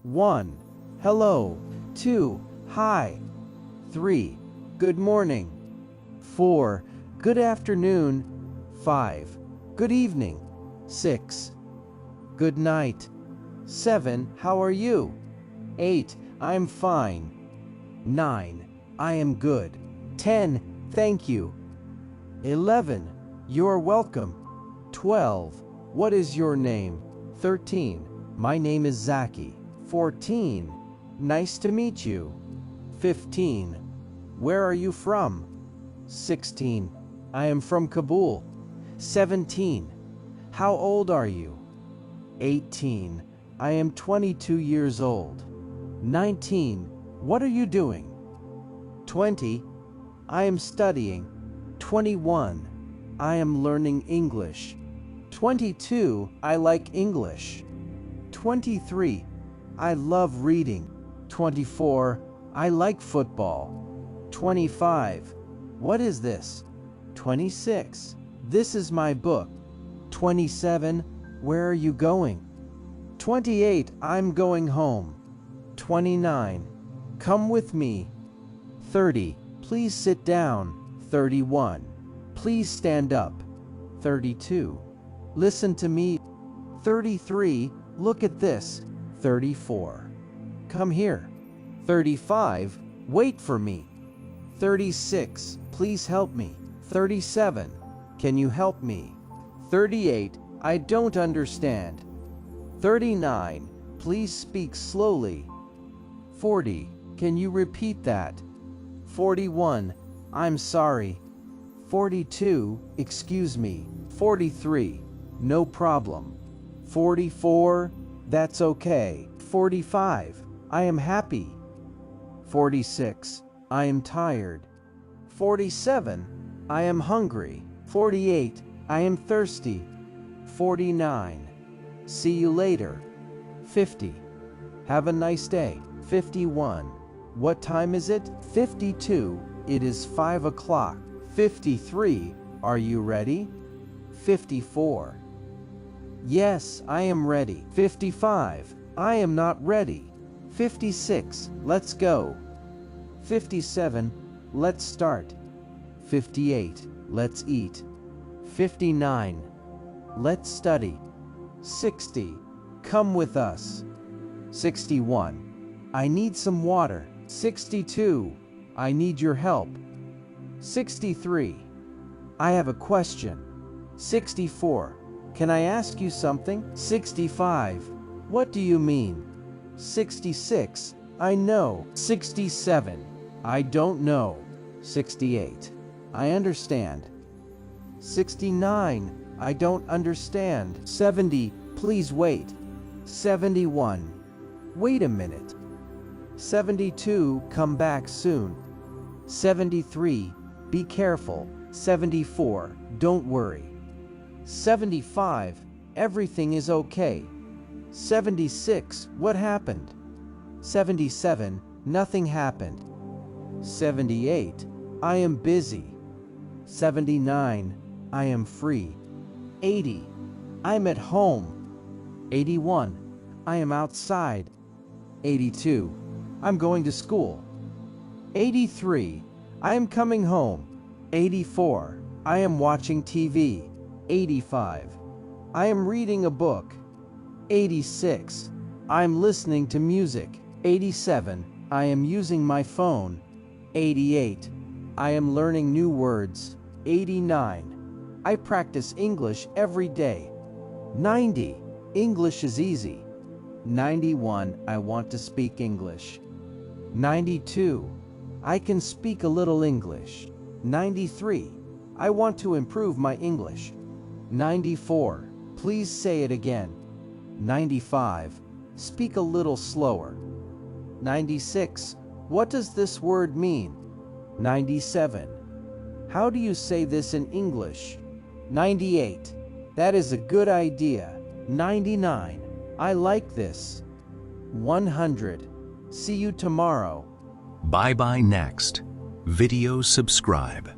1. Hello. 2. Hi. 3. Good morning. 4. Good afternoon. 5. Good evening. 6. Good night. 7. How are you? 8. I'm fine. 9. I am good. 10. Thank you. 11. You're welcome. 12. What is your name? 13. My name is Zaki. 14. Nice to meet you. 15. Where are you from? 16. I am from Kabul. 17. How old are you? 18. I am 22 years old. 19. What are you doing? 20. I am studying. 21. I am learning English. 22. I like English. 23. I love reading. 24. I like football. 25. What is this? 26. This is my book. 27. Where are you going? 28. I'm going home. 29. Come with me. 30. Please sit down. 31. Please stand up. 32. Listen to me. 33. Look at this. 34. Come here. 35. Wait for me. 36. Please help me. 37. Can you help me? 38. I don't understand. 39. Please speak slowly. 40. Can you repeat that? 41. I'm sorry. 42. Excuse me. 43. No problem. 44. That's okay. 45. I am happy. 46. I am tired. 47. I am hungry. 48. I am thirsty. 49. See you later. 50. Have a nice day. 51. What time is it? 52. It is 5 o'clock. 53. Are you ready? 54. Yes, I am ready. 55. I am not ready. 56. Let's go. 57. Let's start. 58. Let's eat. 59. Let's study. 60. Come with us. 61. I need some water. 62. I need your help. 63. I have a question. 64. Can I ask you something? 65. What do you mean? 66. I know. 67. I don't know. 68. I understand. 69. I don't understand. 70. Please wait. 71. Wait a minute. 72. Come back soon. 73. Be careful. 74. Don't worry. 75. Everything is okay. 76. What happened? 77. Nothing happened. 78. I am busy. 79. I am free. 80. I'm at home. 81. I am outside. 82. I'm going to school. 83. I am coming home. 84. I am watching TV. 85. I am reading a book. 86. I am listening to music. 87. I am using my phone. 88. I am learning new words. 89. I practice English every day. 90. English is easy. 91. I want to speak English. 92. I can speak a little English. 93. I want to improve my English. 94. Please say it again. 95. Speak a little slower. 96. What does this word mean? 97. How do you say this in English? 98. That is a good idea. 99. I like this. 100. See you tomorrow. Bye bye next. Video subscribe.